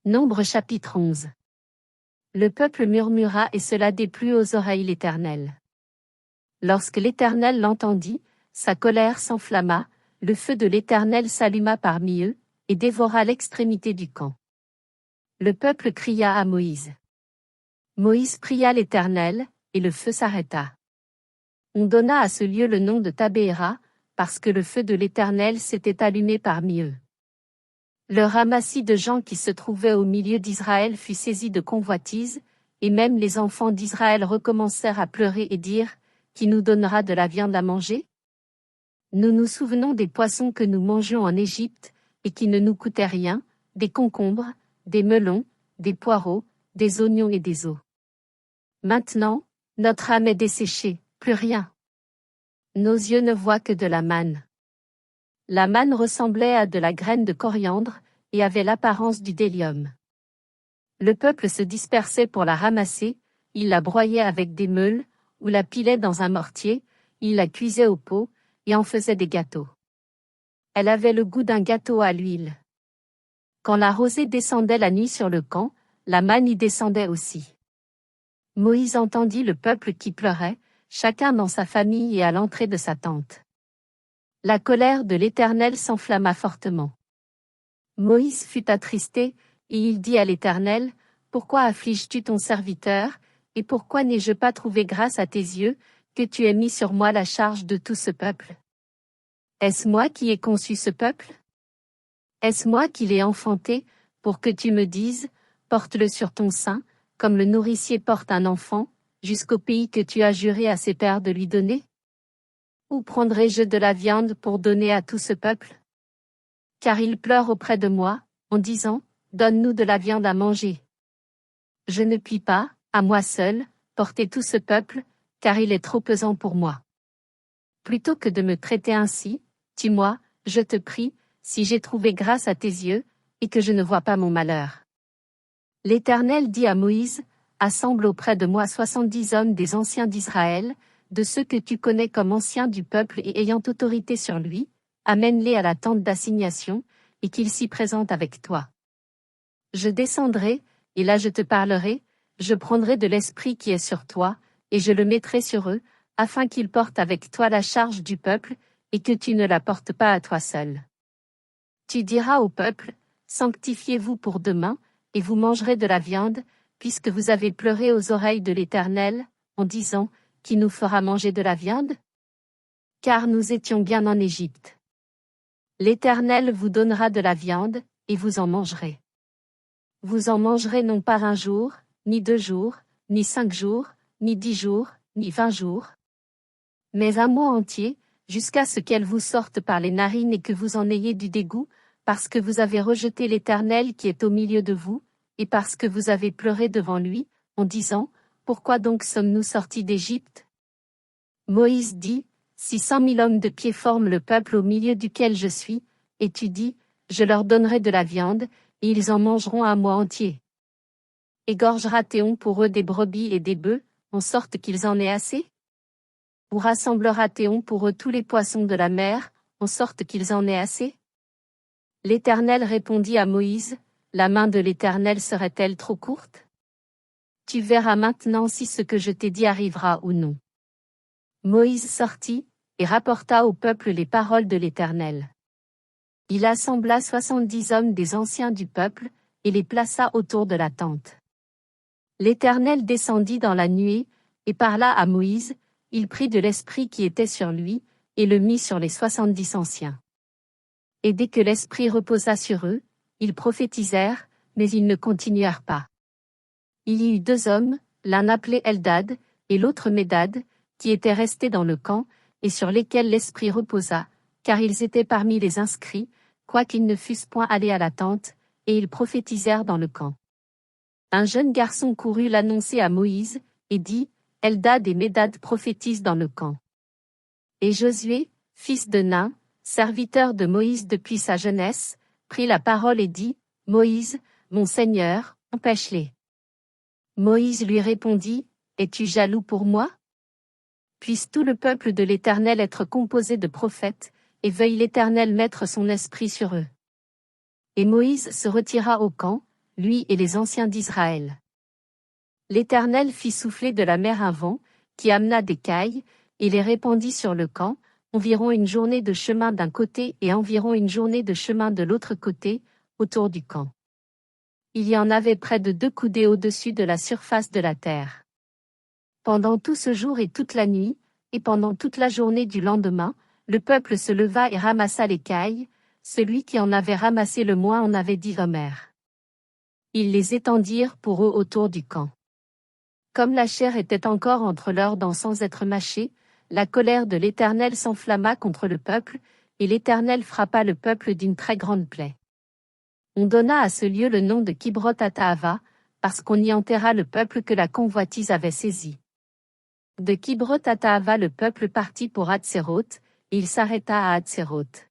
Nombre chapitre 11. Le peuple murmura et cela déplut aux oreilles l'Éternel. Lorsque l'Éternel l'entendit, sa colère s'enflamma, le feu de l'Éternel s'alluma parmi eux, et dévora l'extrémité du camp. Le peuple cria à Moïse. Moïse pria l'Éternel, et le feu s'arrêta. On donna à ce lieu le nom de Tabéra, parce que le feu de l'Éternel s'était allumé parmi eux. Le ramassis de gens qui se trouvaient au milieu d'Israël fut saisi de convoitise, et même les enfants d'Israël recommencèrent à pleurer et dire, « Qui nous donnera de la viande à manger ?» Nous nous souvenons des poissons que nous mangions en Égypte, et qui ne nous coûtaient rien, des concombres, des melons, des poireaux, des oignons et des os. Maintenant, notre âme est desséchée, plus rien. Nos yeux ne voient que de la manne. La manne ressemblait à de la graine de coriandre, et avait l'apparence du délium. Le peuple se dispersait pour la ramasser, il la broyait avec des meules, ou la pilait dans un mortier, il la cuisait au pot, et en faisait des gâteaux. Elle avait le goût d'un gâteau à l'huile. Quand la rosée descendait la nuit sur le camp, la manne y descendait aussi. Moïse entendit le peuple qui pleurait, chacun dans sa famille et à l'entrée de sa tente. La colère de l'Éternel s'enflamma fortement. Moïse fut attristé, et il dit à l'Éternel, « Pourquoi affliges-tu ton serviteur, et pourquoi n'ai-je pas trouvé grâce à tes yeux, que tu aies mis sur moi la charge de tout ce peuple? Est-ce moi qui ai conçu ce peuple? Est-ce moi qui l'ai enfanté, pour que tu me dises, porte-le sur ton sein, comme le nourricier porte un enfant, jusqu'au pays que tu as juré à ses pères de lui donner? Où prendrai-je de la viande pour donner à tout ce peuple? Car ils pleurent auprès de moi, en disant, donne-nous de la viande à manger. Je ne puis pas, à moi seul, porter tout ce peuple, car il est trop pesant pour moi. Plutôt que de me traiter ainsi, tue-moi, je te prie, si j'ai trouvé grâce à tes yeux, et que je ne vois pas mon malheur. L'Éternel dit à Moïse, assemble auprès de moi 70 hommes des anciens d'Israël, de ceux que tu connais comme anciens du peuple et ayant autorité sur lui, amène-les à la tente d'assignation, et qu'ils s'y présentent avec toi. Je descendrai, et là je te parlerai, je prendrai de l'esprit qui est sur toi, et je le mettrai sur eux, afin qu'ils portent avec toi la charge du peuple, et que tu ne la portes pas à toi seul. Tu diras au peuple, sanctifiez-vous pour demain, et vous mangerez de la viande, puisque vous avez pleuré aux oreilles de l'Éternel, en disant, qui nous fera manger de la viande? Car nous étions bien en Égypte. L'Éternel vous donnera de la viande, et vous en mangerez. Vous en mangerez non pas 1 jour, ni 2 jours, ni 5 jours, ni 10 jours, ni 20 jours, mais 1 mois entier, jusqu'à ce qu'elle vous sorte par les narines et que vous en ayez du dégoût, parce que vous avez rejeté l'Éternel qui est au milieu de vous, et parce que vous avez pleuré devant lui, en disant, pourquoi donc sommes-nous sortis d'Égypte? Moïse dit, si 100 000 hommes de pied forment le peuple au milieu duquel je suis, et tu dis, je leur donnerai de la viande, et ils en mangeront 1 mois entier. Égorgera-t-on pour eux des brebis et des bœufs, en sorte qu'ils en aient assez? Ou rassemblera-t-on pour eux tous les poissons de la mer, en sorte qu'ils en aient assez? L'Éternel répondit à Moïse, la main de l'Éternel serait-elle trop courte? Tu verras maintenant si ce que je t'ai dit arrivera ou non. Moïse sortit, et rapporta au peuple les paroles de l'Éternel. Il assembla 70 hommes des anciens du peuple, et les plaça autour de la tente. L'Éternel descendit dans la nuée, et parla à Moïse, il prit de l'esprit qui était sur lui, et le mit sur les 70 anciens. Et dès que l'esprit reposa sur eux, ils prophétisèrent, mais ils ne continuèrent pas. Il y eut 2 hommes, l'un appelé Eldad, et l'autre Médad, qui étaient restés dans le camp, et sur lesquels l'esprit reposa, car ils étaient parmi les inscrits, quoiqu'ils ne fussent point allés à la tente, et ils prophétisèrent dans le camp. Un jeune garçon courut l'annoncer à Moïse, et dit, Eldad et Médad prophétisent dans le camp. Et Josué, fils de Nun, serviteur de Moïse depuis sa jeunesse, prit la parole et dit, Moïse, mon Seigneur, empêche-les. Moïse lui répondit, es-tu jaloux pour moi? Puisse tout le peuple de l'Éternel être composé de prophètes, et veuille l'Éternel mettre son esprit sur eux. Et Moïse se retira au camp, lui et les anciens d'Israël. L'Éternel fit souffler de la mer un vent, qui amena des cailles, et les répandit sur le camp, environ une journée de chemin d'un côté et environ une journée de chemin de l'autre côté, autour du camp. Il y en avait près de 2 coudées au-dessus de la surface de la terre. Pendant tout ce jour et toute la nuit, et pendant toute la journée du lendemain, le peuple se leva et ramassa les cailles, celui qui en avait ramassé le moins en avait 10 homères. Ils les étendirent pour eux autour du camp. Comme la chair était encore entre leurs dents sans être mâchée, la colère de l'Éternel s'enflamma contre le peuple, et l'Éternel frappa le peuple d'une très grande plaie. On donna à ce lieu le nom de Kibroth-Hattaava, parce qu'on y enterra le peuple que la convoitise avait saisi. De Kibroth-Hattaava le peuple partit pour Hatséroth, et il s'arrêta à Hatséroth.